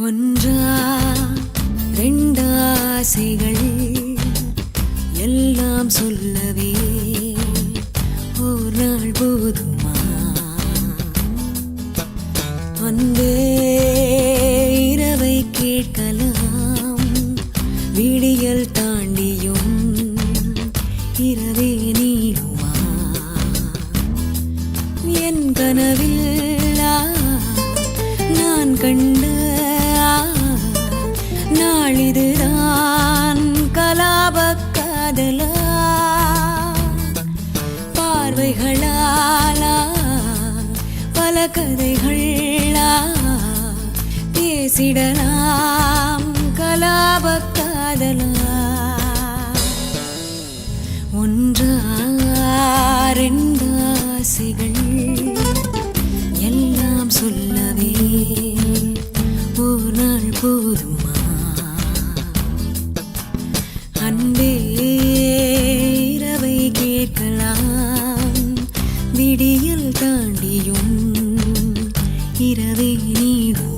ஒன்றா ரெண்டாசைகள் எல்லாம் சொல்லவே ஒரு நாள் போதுமா? அன்பே இரவை கேட்கலாம், விடியல் தாண்டியும் இரவே நீடுமா? என் கனவில் நான் கண்ட நாளிதுதான் கலாப காதலா? பார்வைகளாலா பல கதைகளா பேசிடலாம் கலாப காதலா? ஒன்றா ரெண்டாசைகள் எல்லாம் சொல்லவே ஒரு நாள் போதுமா? அன்பே இரவை கேட்கலாம், விடியல் தாண்டியும் இரவே நீடுமா?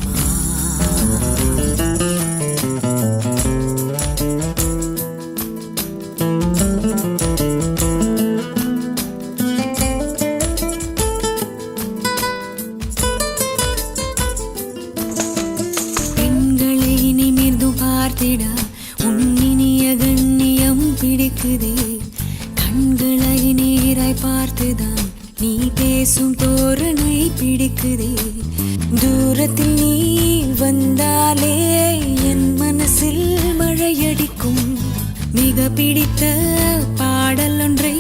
பெண்களை நிமிர்ந்து பார்த்திட உன்னினிய கண்ணியம் பிடிக்குதே. கண்களை நேராய் பார்த்துதான் நீ பேசும் தோரணை பிடிக்குதே. தூரத்தில் நீ வந்தாலே என் மனசில் மழையடிக்கும். மிக பிடித்த பாடல் ஒன்றை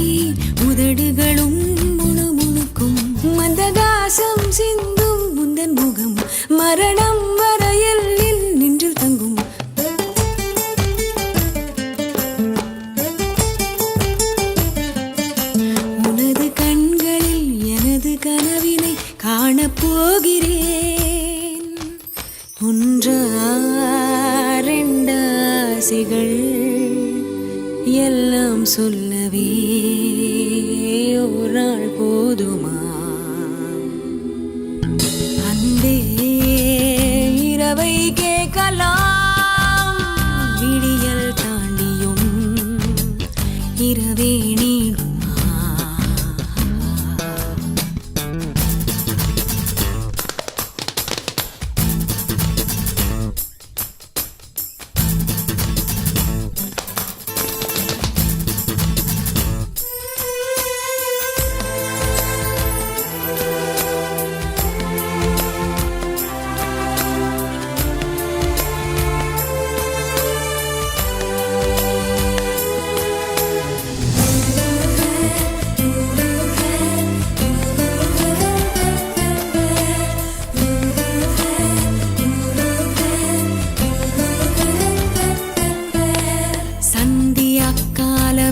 உதடுகளும் முணுமுணுக்கும். மந்தகாசம் சிந்தும் முந்தன் முகம் மரணம் வரையில் நின்று தங்கும். உனது கண்களில் எனது கனவினை காணப்போகிறேன். ஒன்றா ரெண்டாசைகள் எல்லாம் சொல்லவே ஒரு நாள் போதுமா? அன்பே இரவை கேட்கலாம், விடியல் தாண்டியும் இரவே நீடுமா?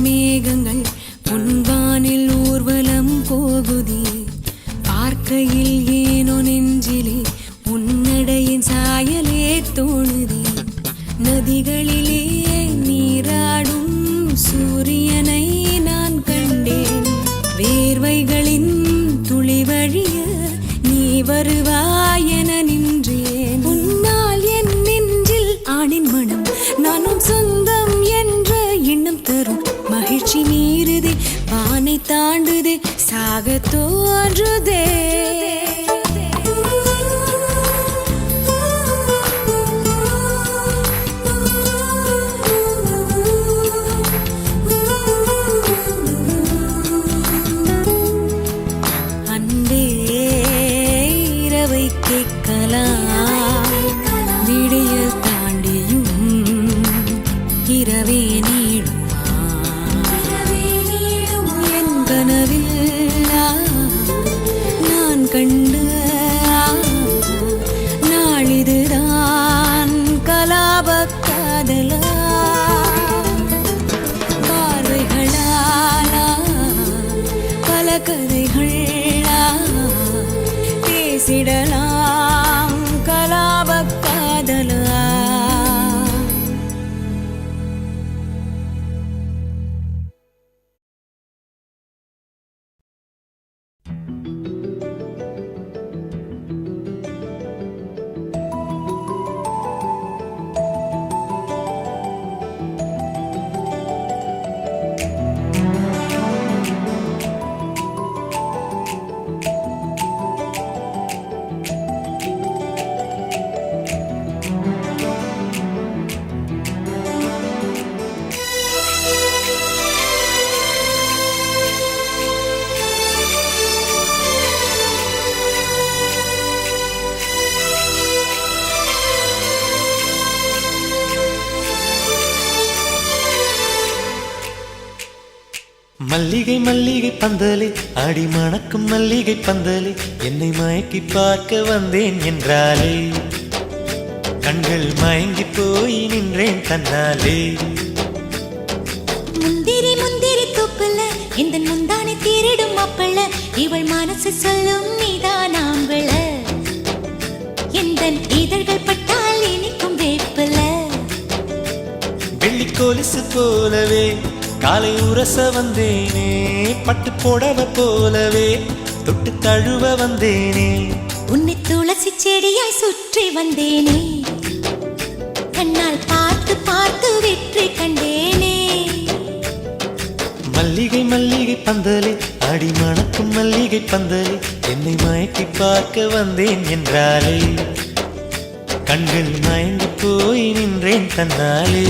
மேகங்கள் பொன்வானில் ஊர்வலம் போகுதே. பார்க்கையில் ஏனோ நெஞ்சிலே உன்னடையின் சாயலே தோணுதே. நதிகளிலே நீராடும் சூரியனை நான் கண்டேன். வேர்வைகளின் துளி வழிய நீ வருவாய் என நின்றேன். உன்னால் என் நெஞ்சில் ஆணின் மனம் நானும் சொந்தம் என்ற எண்ணம் தரும். மகிழ்ச்சி மீறுதே, வானை தாண்டுதே, சாக தோன்றுதே. மல்லிகை மல்லிகை பந்தலே அடி மணக்கும் மல்லிகை பந்தலே என்னை மயக்கி பார்க்க வந்தேன் என்றாலே கண்கள் மயங்கி போய் நின்றேன் தன்னாலே. முந்திரி முந்திரி தூப்புல இந்த முந்தானை தேரிடும் மாப்பிள்ள இவள் மனசு சொல்லும் நீதான் ஆம்பள எந்த இதழ்கள் பட்டால் இனிக்கும் வேப்பில வெள்ளி கொலுசு போலவே காலை உரச வந்தேனே பட்டு போடவ போலவே தொட்டு தழுவ வந்தேனே உன்னை துளசி செடியாய் சுற்றி வந்தேனே கண்ணால் பார்த்து பார்த்து வெற்றி கண்டேனே. மல்லிகை மல்லிகை பந்தலே அடி மணக்கும் மல்லிகை பந்தலே என்னை மயக்கி பார்க்க வந்தேன் என்றாலே கண்கள் மயங்கி போய் நின்றேன் தன்னாலே.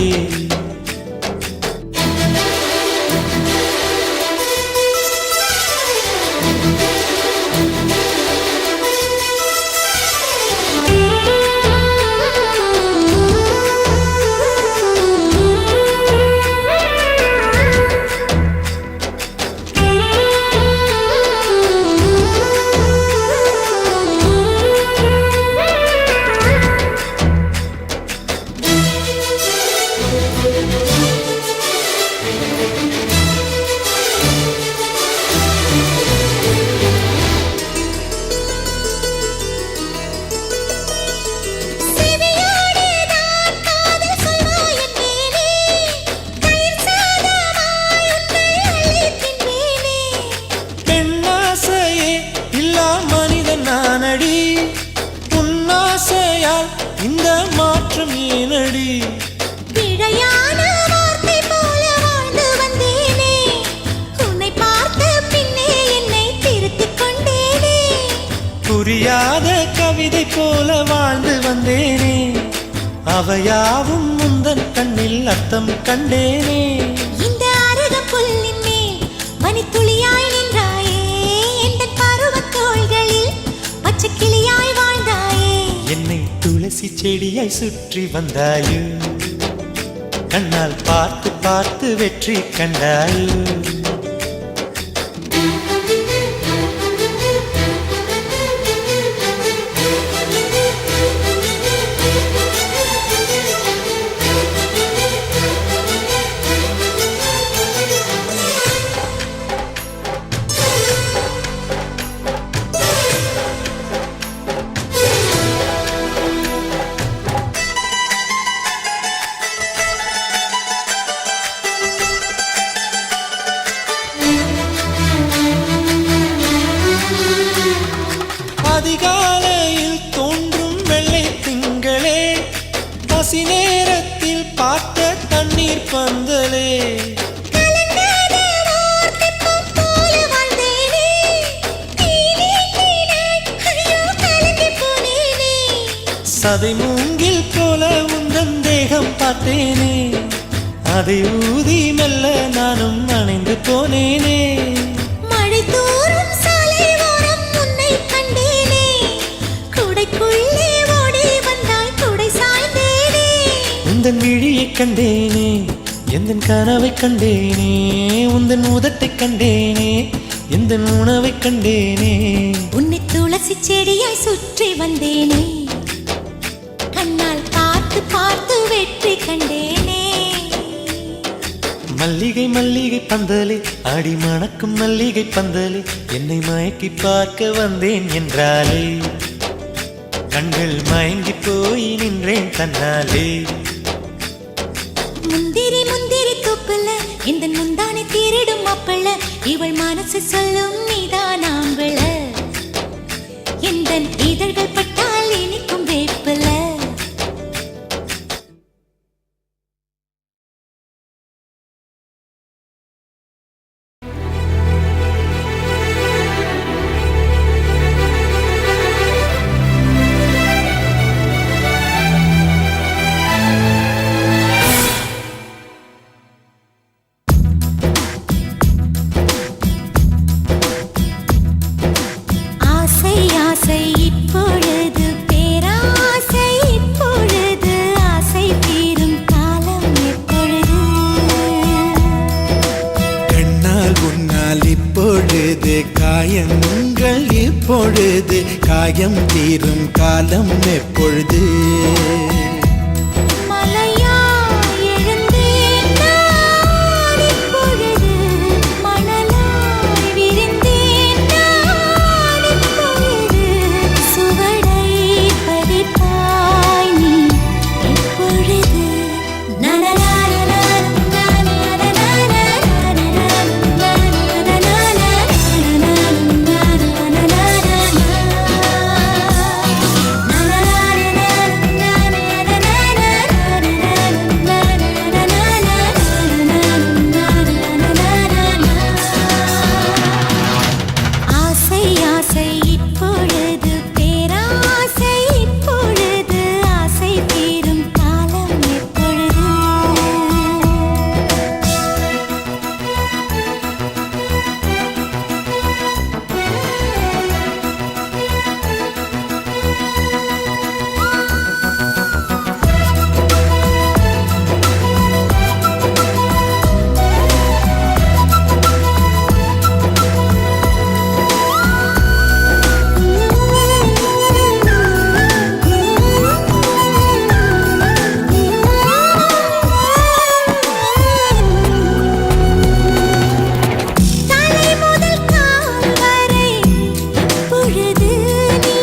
இந்த மாற்றம் ஏனடி பிழையான வார்த்தை போல வாழ்ந்து வந்தேனே உன்னை பார்த்த பின்னே என்னை திருத்திக் கொண்டேனே புரியாத கவிதை போல வாழ்ந்து வந்தேனே அவையாவும் முந்தன் கண்ணில் அர்த்தம் கண்டேனே. இந்த அருக புல்லின் மேல் பனித்துளியாய் நின்றாயே எந்த பருவத் தோள்களில் பச்சை கிளியாய் வாழ்ந்தாயே என்னை துளசி செடியாய் சுற்றி வந்தாயோ கண்ணால் பார்த்து பார்த்து வெற்றி கண்டாயோ. அதிகாலையில் தோன்றும் வெள்ளை திங்களே பசி நேரத்தில் பார்த்த தண்ணீர் பந்தலே சதை மூங்கில் போல உந்தன் தேகம் பார்த்தேனே அதை ஊதி மெல்ல நானும் அணைந்து போனேனே. மழை தூரும் சாலை ஓரம் உன்னை கண்டேனே குடைக்குள்ளே ஓடி வந்தாய் குடை சாய்ந்தேனே உந்தன் விழியை கண்டேனே எந்தன் கனவை கண்டேனே உந்தன் உதட்டை கண்டேனே எந்தன் உணவை கண்டேனே. உன்னை துளசி செடியாய் சுற்றி வந்தேனே கண்ணால் பார்த்து பார்த்து வெற்றி கண்டேனே. மல்லிகை மல்லிகை பந்தலே அடி மணக்கும் மல்லிகை பந்தலே என்னை மயக்கி பார்க்க வந்தேன் என்றாலே கண்கள் மயங்கி போய் நின்றேன் தன்னாலே. முந்திரி முந்திரி தூப்புல இந்த முந்தானை தேரிடும் மாப்பிள்ள இவள் மனசு சொல்லும் நீதான் ஆம்பள எந்த இதழ்கள் பட்டால் இனிக்கும் வேப்பில ஆசை ஆசை இப்பொழுது காயம் தீரும் காலம் எப்பொழுது? மலையாய் எழுந்தேன் நான் இப்பொழுது, மணலாய் விரிந்தேன் நான் இப்பொழுது, சுவடை பதிப்பாய் நீ எப்பொழுது? ஆசை ஆசை இப்பொழுது பேராசை இப்பொழுது, ஆசை தீரும் காலம் எப்பொழுது? தலை முதல் கால் வரை இப்பொழுது நீ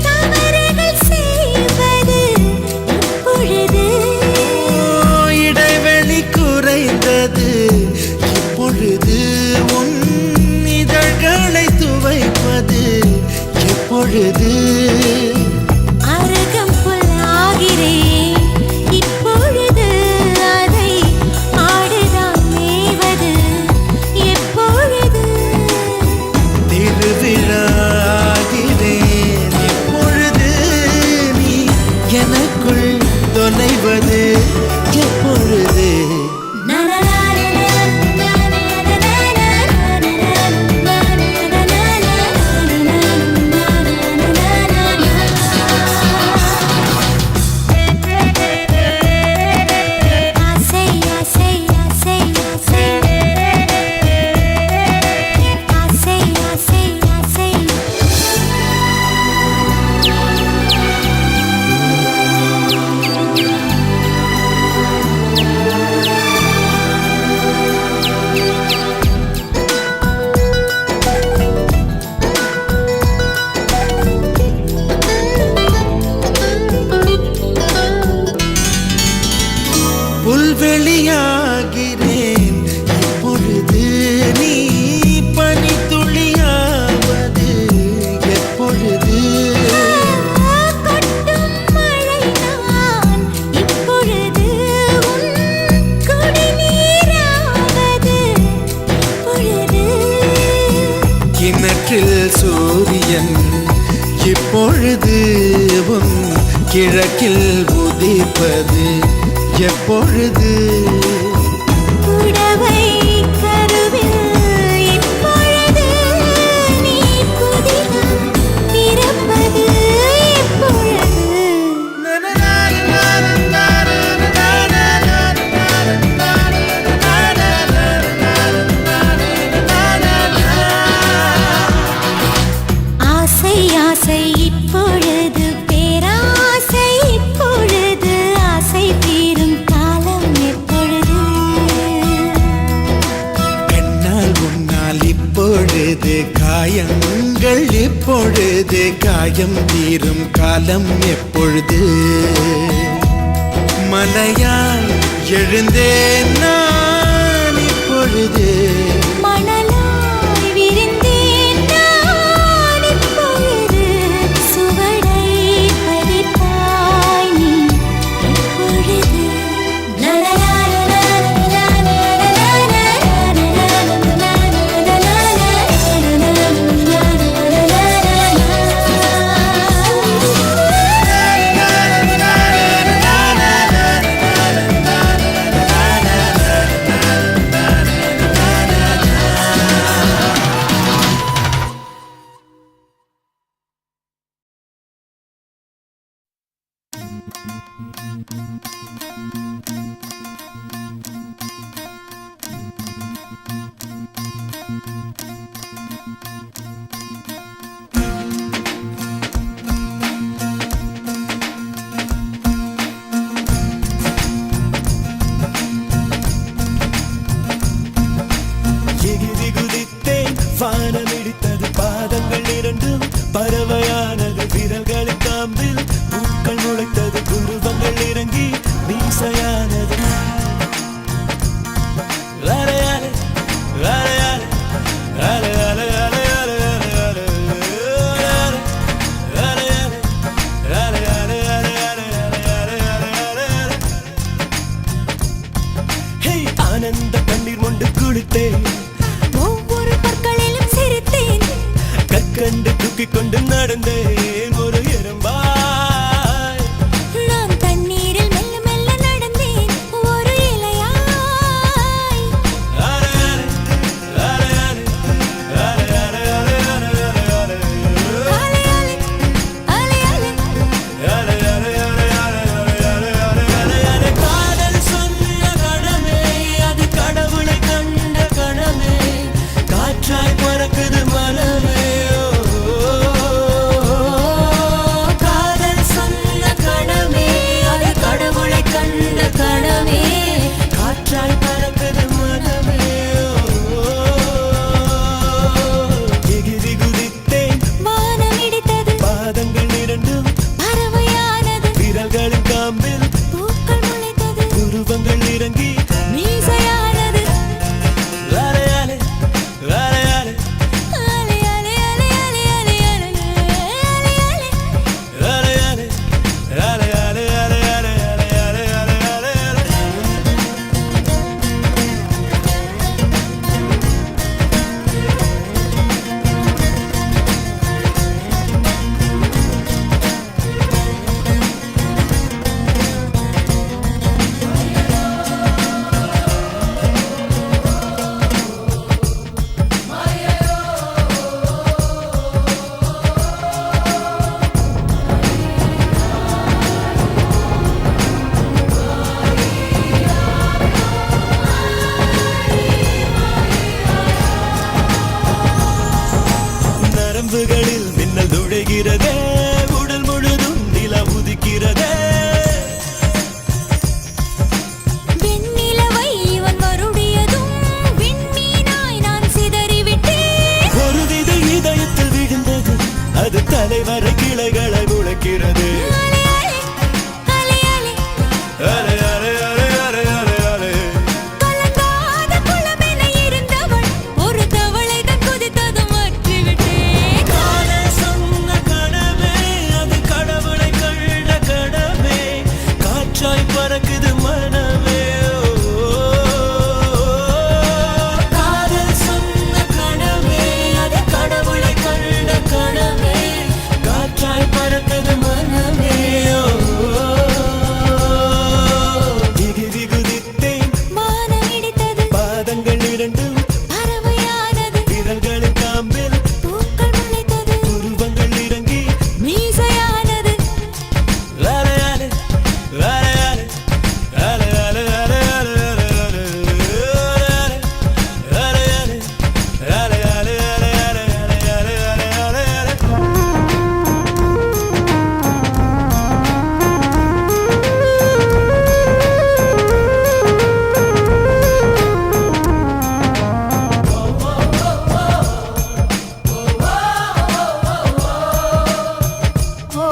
தவறுகள் செய்வது இப்பொழுது. இடைவெளி குறைந்தது இப்பொழுது, உன் இதழ்களை துவைப்பது எப்பொழுது? அருகம்புல் ஆகிறேன் இப்பொழுது, அதை ஆடுதான் மேய்வது எப்பொழுது? திருவிழாகிறேன் இப்பொழுது, நீ எனக்குள் தொலைவது எப்பொழுது? ஆசை ஆசை ஆசை ஆசை, ஆசை ஆசை ஆசை. புல்வெளியாகிறேன் இப்பொழுது, நீ பனித்துளியாவது எப்பொழுது? கொட்டும் மழை நான் இப்பொழுது, உன் குடிநீராவது எப்பொழுது? கிணற்றில் சூரியன் இப்பொழுது, உன் கிழக்கில் உதிப்பது எப்பொழுது? புடவை கருவில் இப்பொழுது நீ புதினம் பிறப்பது எப்பொழுது? ஆசை ஆசை இப்பொழுது பேராசை இப்பொழுது, ஆசை தீரும் காலம் எப்பொழுது? கண்ணால் உன்னால் இப்பொழுது காயங்கள் இப்பொழுது, காயம் தீரும் காலம் எப்பொழுது? மலையால் எழுந்தேன் நான் இப்பொழுது, மணலாய் விரிந்தேன் நான் இப்பொழுது, சுவடை பதிப்பாய் நீ எப்பொழுது? கண்டு நடந்தேன் ஒரு எறும்பாய். நான் தண்ணீரில் மெல்ல மெல்ல நடந்தேன் ஒரு இலையாய். அலையலை, அலையலை, அலையலை, அலையலை, அலையலை. அலை அலை அலை அலை காதல் சொன்ன கணமே அது கடவுளை கண்ட கணமே காற்றாய் பறக்குது மனமே. காதல் சொன்ன கணமே அது கடவுளை கண்ட கணமே காற்றாய் பறக்குது மனமே. எகிரி குதித்தேன் வானம் இடித்தது பாதங்கள் இரண்டும் பறவையானது விரல்களின் காம்பில் பூக்கள் முளைத்தது உருவங்கள் இறங்கி மீசையானது அலையலை, அலையலை, அலை அலை அலை அலை அலை அலை அலை அலை அலையலை, அலையலை, அலையலை, அலையலை, அலையலை. நரம்புகளில் மின்னல் நுழைகிறதே உடல் முழுதும் நிலா உதிக்கிறதே. வெண்ணிலவை இவன் வருடியதும் விண்மீனாய் நான் சிதறிவிட்டேன். ஒரு விதை இதயத்தில் விழுந்தது அது தலைவரை கிளைகளை முளைக்கிறது. அலை அலை அலை அலை அலை, அலை, அலை, அலை, அலை, அலை. கலங்காத குளமென இருந்தவள் ஒரு தவளைதான் குதித்ததும் மாற்றிவிட்டேன். காதல் சொன்ன கணமே அது கடவுளை கண்ட கடமே காற்றாய் பறக்குது மனமே. காதல் சொன்ன கணமே அது கடவுளை கண்ட கணமே காற்றாய் பறக்குது மனமே. எகிரி குதித்தேன் வானம் இடித்தது பாதங்கள் இரண்டும் பறவையானது விரல்களின் காம்பில் பூக்கள் முளைத்தது உருவங்கள் இறங்கி மீசையானது அலையலை, அலையலை, அலையலை, அலையலை, அலையலை, அலையலை, அலையலை, அலையலை, அலையலை, அலையலை. ஓ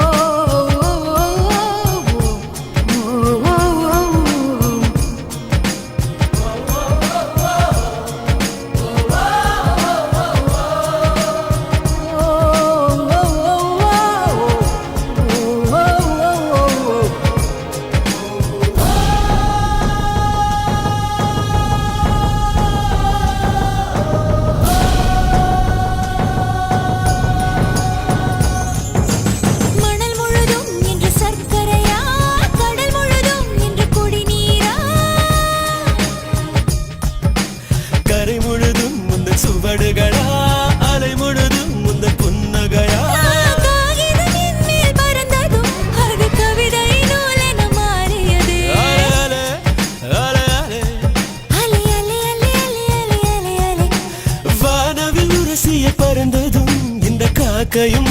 மணல் முழுதும் இன்று சர்க்கரையா கடல் முழுதும் இன்று குடிநீரா கரை முழுதும் முந்தன் சுவடுகளா அலை முழுதும் முந்தன் புன்னகையா. காகிதம் மேல் பறந்ததும் அது கவிதை நூலென மாறியது அலையலை, அலையலை, அலை அலை அலை அலை அலை அலை அலை வானவில் உரசிய பறந்ததும் இந்த காக்கையும்